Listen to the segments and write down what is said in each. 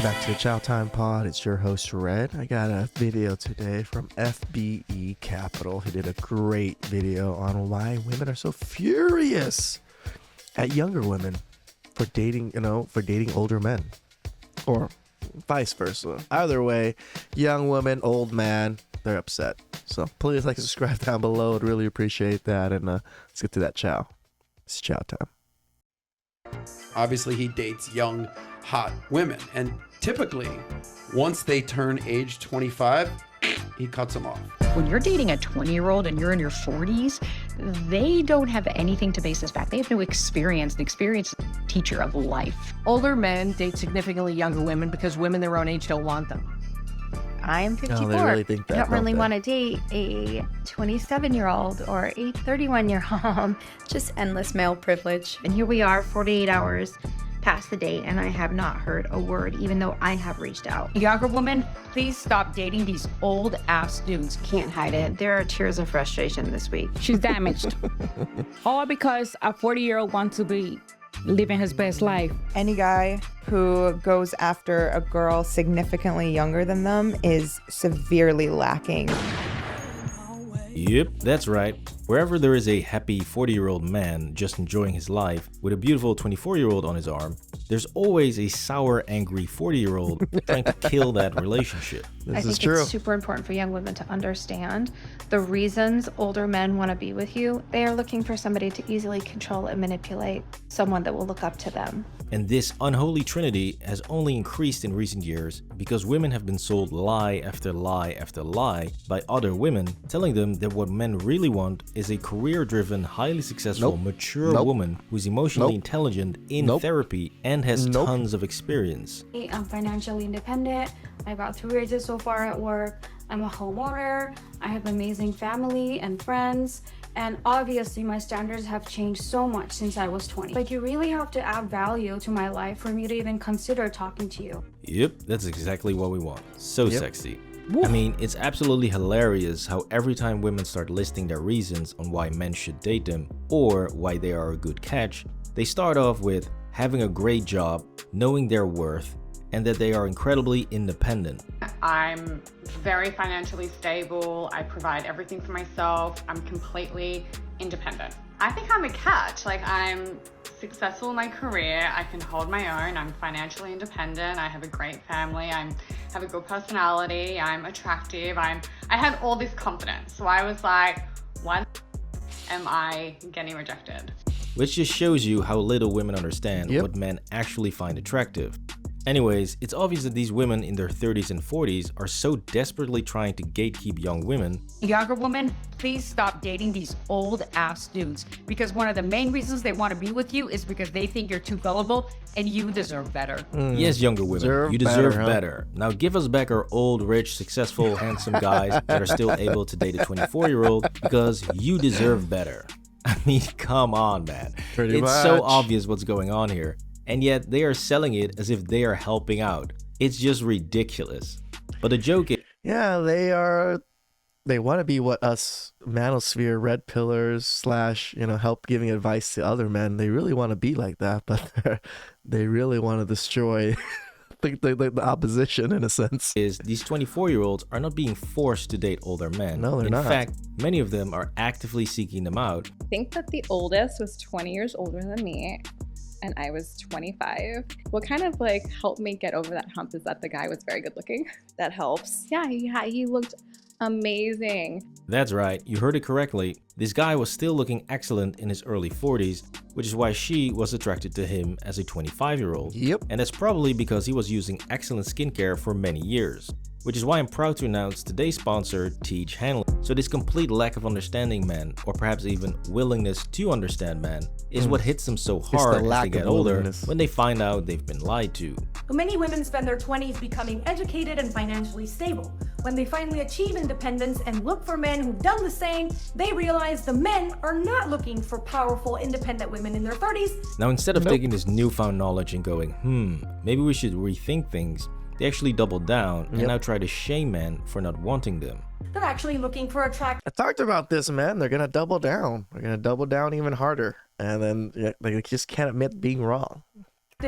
Welcome back to the Chow Time Pod. It's your host, Red. I got a video today from FBE Capital. He did a great video on why women are so furious at younger women for dating, for dating older men. Or vice versa. Either way, young woman, old man, they're upset. So please like and subscribe down below. I'd really appreciate that. And let's get to that chow. It's chow time. Obviously, he dates young, hot women. And typically, once they turn age 25, he cuts them off. When you're dating a 20-year-old and you're in your 40s, they don't have anything to base this back. They have no experience. The experience is a teacher of life. Older men date significantly younger women because women their own age don't want them. I am 54. they really think that, I don't don't really they? want to date a 27-year-old or a 31-year-old. Just endless male privilege. And here we are, 48 hours past the date, and I have not heard a word, even though I have reached out. Younger woman, please stop dating these old-ass dudes. Can't hide it. There are tears of frustration this week. She's damaged. All because a 40-year-old wants to be living his best life. Any guy who goes after a girl significantly younger than them is severely lacking. Yep, that's right. Wherever there is a happy 40-year-old man just enjoying his life with a beautiful 24-year-old on his arm, there's always a sour, angry 40-year-old trying to kill that relationship. I think it's super important for young women to understand the reasons older men want to be with you. They are looking for somebody to easily control and manipulate, someone that will look up to them. And this unholy trinity has only increased in recent years because women have been sold lie after lie after lie by other women, telling them that what men really want is a career-driven, highly successful, mature woman who's emotionally intelligent, in therapy, and has tons of experience. I'm financially independent. I got 2 raises so far at work. I'm a homeowner. I have amazing family and friends. And obviously my standards have changed so much since I was 20. Like, you really have to add value to my life for me to even consider talking to you. Yep, that's exactly what we want. So sexy. I mean, it's absolutely hilarious how every time women start listing their reasons on why men should date them or why they are a good catch, they start off with having a great job, knowing their worth, and that they are incredibly independent. I'm very financially stable. I provide everything for myself. I'm completely independent. I think I'm a catch. Like, I'm successful in my career. I can hold my own. I'm financially independent. I have a great family. I have a good personality. I'm attractive. I had all this confidence. So I was like, why am I getting rejected? Which just shows you how little women understand what men actually find attractive. Anyways, it's obvious that these women in their 30s and 40s are so desperately trying to gatekeep young women. Younger woman, please stop dating these old-ass dudes. Because one of the main reasons they want to be with you is because they think you're too gullible and you deserve better. Yes, younger women, you deserve better. Now give us back our old, rich, successful, handsome guys that are still able to date a 24-year-old because you deserve better. I mean, come on, man. It's so obvious what's going on here. And yet they are selling it as if they are helping out. It's just ridiculous. But the joke is... Yeah, they want to be what us manosphere red pillars / help giving advice to other men. They really want to be like that, but they really want to destroy the opposition in a sense. Is these 24-year-olds are not being forced to date older men. No, they're not. In fact, many of them are actively seeking them out. I think that the oldest was 20 years older than me, and I was 25. What kind of helped me get over that hump is that the guy was very good looking. That helps. Yeah, he looked amazing. That's right, you heard it correctly. This guy was still looking excellent in his early 40s, which is why she was attracted to him as a 25-year-old. Yep. And that's probably because he was using excellent skincare for many years. Which is why I'm proud to announce today's sponsor, TheChowTimePod. So this complete lack of understanding men, or perhaps even willingness to understand men, is what hits them so hard as they get older when they find out they've been lied to. Many women spend their 20s becoming educated and financially stable. When they finally achieve independence and look for men who've done the same, they realize the men are not looking for powerful, independent women in their 30s. Now, instead of taking this newfound knowledge and going, maybe we should rethink things, they actually double down and now try to shame men for not wanting them. They're actually looking for attraction. I talked about this, man. They're gonna double down. They're gonna double down even harder, and then they just can't admit being wrong.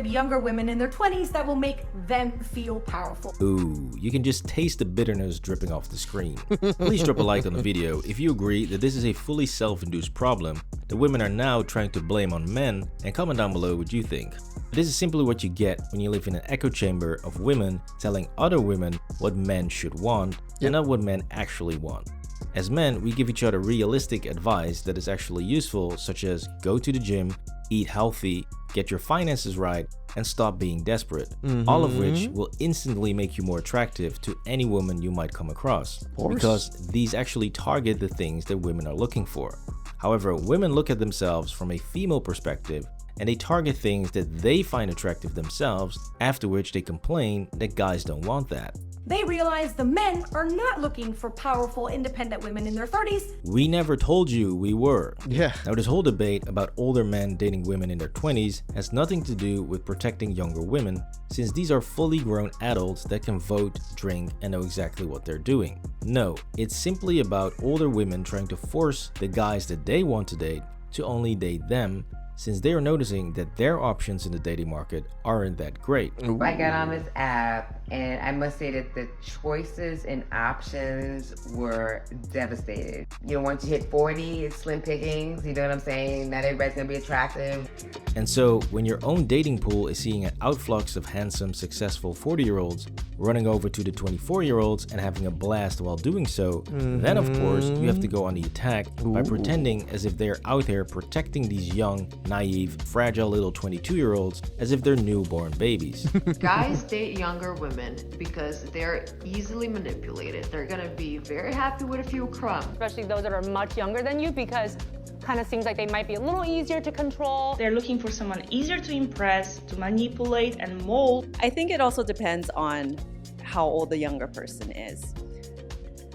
younger women in their 20s that will make them feel powerful. Ooh, you can just taste the bitterness dripping off the screen. Please drop a like on the video if you agree that this is a fully self-induced problem that women are now trying to blame on men, and comment down below what you think. This is simply what you get when you live in an echo chamber of women telling other women what men should want and not what men actually want. As men, we give each other realistic advice that is actually useful, such as go to the gym, eat healthy, get your finances right, and stop being desperate. All of which will instantly make you more attractive to any woman you might come across, because these actually target the things that women are looking for. However, women look at themselves from a female perspective, and they target things that they find attractive themselves, after which they complain that guys don't want that. They realize the men are not looking for powerful, independent women in their 30s. We never told you we were. Yeah. Now, this whole debate about older men dating women in their 20s has nothing to do with protecting younger women, since these are fully grown adults that can vote, drink, and know exactly what they're doing. No, it's simply about older women trying to force the guys that they want to date to only date them, since they are noticing that their options in the dating market aren't that great. I got on this app, and I must say that the choices and options were devastated. You know, once you hit 40, it's slim pickings, you know what I'm saying? Not everybody's gonna be attractive. And so, when your own dating pool is seeing an outflux of handsome, successful 40-year-olds running over to the 24-year-olds and having a blast while doing so, then of course, you have to go on the attack by pretending as if they're out there protecting these young, naive, fragile little 22-year-olds as if they're newborn babies. Guys date younger women because they're easily manipulated. They're gonna be very happy with a few crumbs. Especially those that are much younger than you, because kind of seems like they might be a little easier to control. They're looking for someone easier to impress, to manipulate and mold. I think it also depends on how old the younger person is.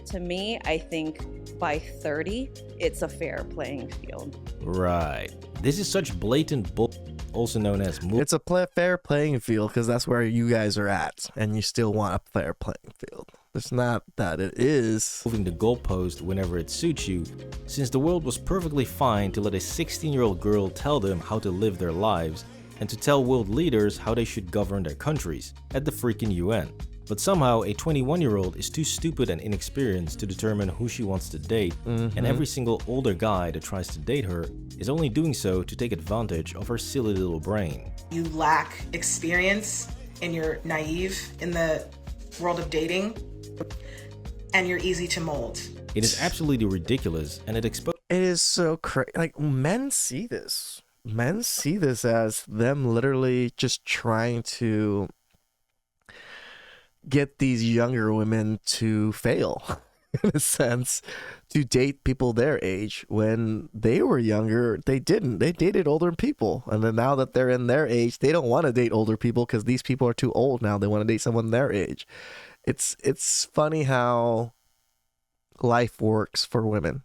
To me, I think by 30, it's a fair playing field. Right. This is such blatant bull, also known as it's a fair playing field because that's where you guys are at, and you still want a fair playing field. It's not that it is moving the goalpost whenever it suits you, since the world was perfectly fine to let a 16-year-old girl tell them how to live their lives and to tell world leaders how they should govern their countries at the freaking UN. But somehow a 21-year-old is too stupid and inexperienced to determine who she wants to date, and every single older guy that tries to date her is only doing so to take advantage of her silly little brain. You lack experience and you're naive in the world of dating, and you're easy to mold. It is absolutely ridiculous, and it is so crazy. Like, men see this. Men see this as them literally just trying to get these younger women to fail, in a sense, to date people their age. When they were younger, they didn't. They dated older people. And then now that they're in their age, they don't want to date older people because these people are too old now. They want to date someone their age. It's funny how life works for women.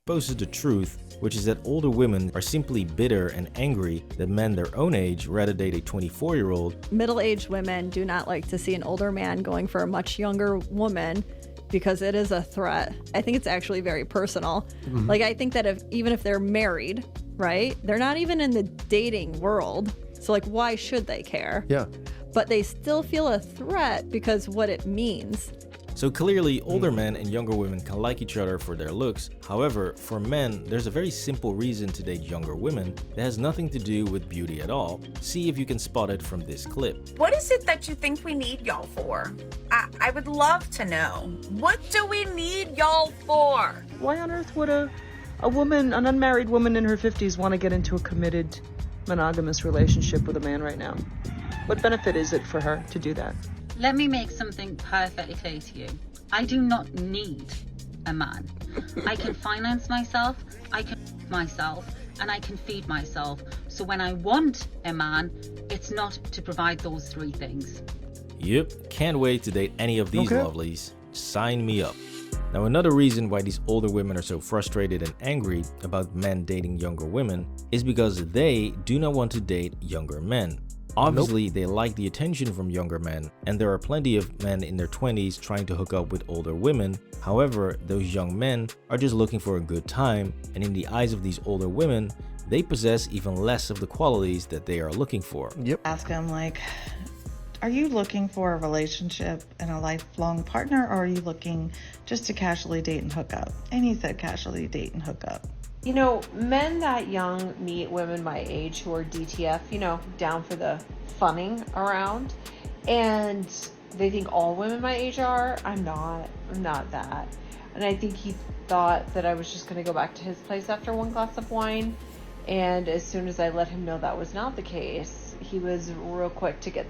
Exposes the truth, which is that older women are simply bitter and angry that men their own age rather date a 24-year-old. Middle-aged women do not like to see an older man going for a much younger woman because it is a threat. I think it's actually very personal. Like, I think that even if they're married, right, they're not even in the dating world. So, like, why should they care? Yeah. But they still feel a threat because what it means. So clearly, older men and younger women can like each other for their looks. However, for men, there's a very simple reason to date younger women that has nothing to do with beauty at all. See if you can spot it from this clip. What is it that you think we need y'all for? I would love to know. What do we need y'all for? Why on earth would a woman, an unmarried woman in her 50s, want to get into a committed, monogamous relationship with a man right now? What benefit is it for her to do that? Let me make something perfectly clear to you. I do not need a man. I can finance myself, I can myself, and I can feed myself. So when I want a man, it's not to provide those three things. Yep, can't wait to date any of these lovelies. Sign me up. Now, another reason why these older women are so frustrated and angry about men dating younger women is because they do not want to date younger men. Obviously, they like the attention from younger men, and there are plenty of men in their 20s trying to hook up with older women. However, those young men are just looking for a good time, and in the eyes of these older women, they possess even less of the qualities that they are looking for. Yep. Ask him, like, are you looking for a relationship and a lifelong partner, or are you looking just to casually date and hook up? And he said casually date and hook up. You know, men that young meet women my age who are DTF, you know, down for the funning around. And they think all women my age are. I'm not that. And I think he thought that I was just going to go back to his place after one glass of wine. And as soon as I let him know that was not the case, he was real quick to get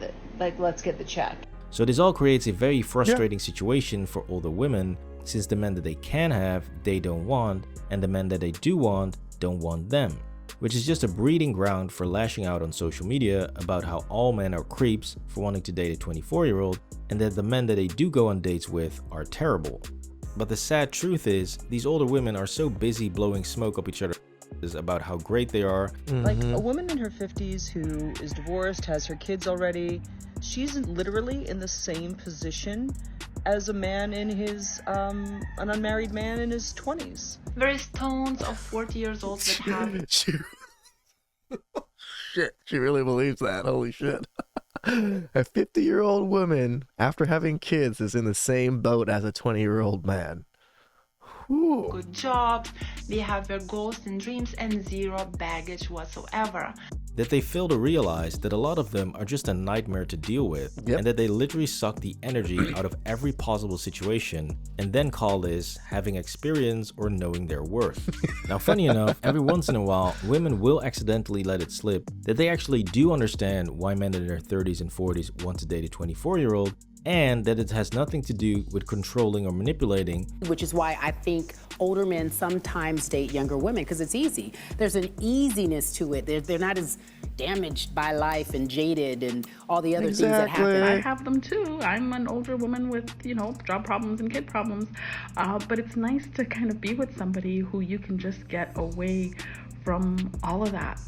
let's get the check. So this all creates a very frustrating situation for older women, since the men that they can have, they don't want, and the men that they do want, don't want them. Which is just a breeding ground for lashing out on social media about how all men are creeps for wanting to date a 24-year-old, and that the men that they do go on dates with are terrible. But the sad truth is, these older women are so busy blowing smoke up each other about how great they are. Like a woman in her 50s who is divorced, has her kids already, she's literally in the same position as a man in his, an unmarried man in his 20s. There is tons of 40 years old that have... Shit, she really believes that. Holy shit. A 50-year-old woman, after having kids, is in the same boat as a 20-year-old man. Whew. Good jobs, they have their goals and dreams and zero baggage whatsoever. That they fail to realize that a lot of them are just a nightmare to deal with, and that they literally suck the energy out of every possible situation and then call this having experience or knowing their worth. Now, funny enough, every once in a while, women will accidentally let it slip that they actually do understand why men in their 30s and 40s want to date a 24-year-old, and that it has nothing to do with controlling or manipulating. Which is why I think older men sometimes date younger women, because it's easy. There's an easiness to it. They're not as damaged by life and jaded and all the other things that happen. I have them too. I'm an older woman with, you know, job problems and kid problems. But it's nice to kind of be with somebody who you can just get away from all of that.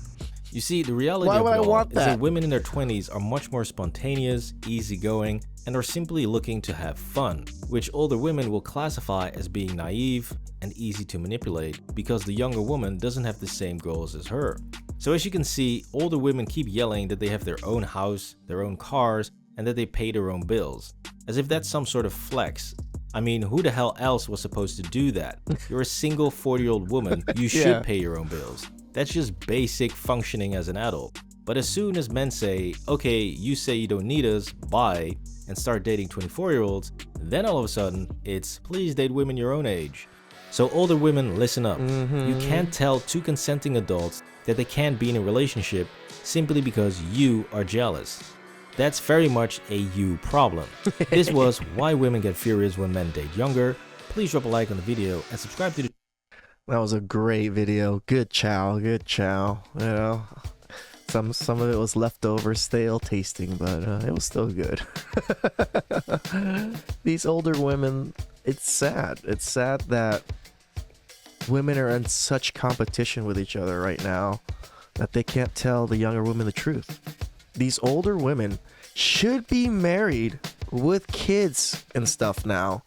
You see, the reality of it all is that women in their 20s are much more spontaneous, easygoing, and are simply looking to have fun, which older women will classify as being naive and easy to manipulate because the younger woman doesn't have the same goals as her. So as you can see, older women keep yelling that they have their own house, their own cars, and that they pay their own bills, as if that's some sort of flex. I mean, who the hell else was supposed to do that? You're a single 40-year-old woman, you should pay your own bills. That's just basic functioning as an adult. But as soon as men say, okay, you say you don't need us, bye, and start dating 24-year-olds, then all of a sudden, it's please date women your own age. So older women, listen up. You can't tell two consenting adults that they can't be in a relationship simply because you are jealous. That's very much a you problem. This was Why Women Get Furious When Men Date Younger. Please drop a like on the video and subscribe to the... That was a great video. Good chow, good chow. You know, some of it was leftover, stale tasting, but it was still good. These older women, it's sad. It's sad that women are in such competition with each other right now that they can't tell the younger women the truth. These older women should be married with kids and stuff now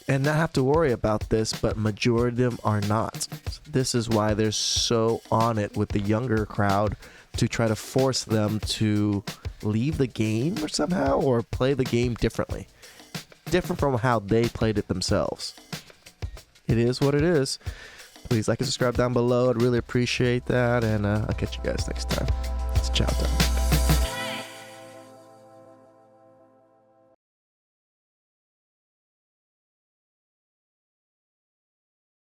and not have to worry about this, but majority of them are not. This is why they're so on it with the younger crowd to try to force them to leave the game or somehow, or play the game differently. Different from how they played it themselves. It is what it is. Please like and subscribe down below. I'd really appreciate that, and I'll catch you guys next time. It's chow time.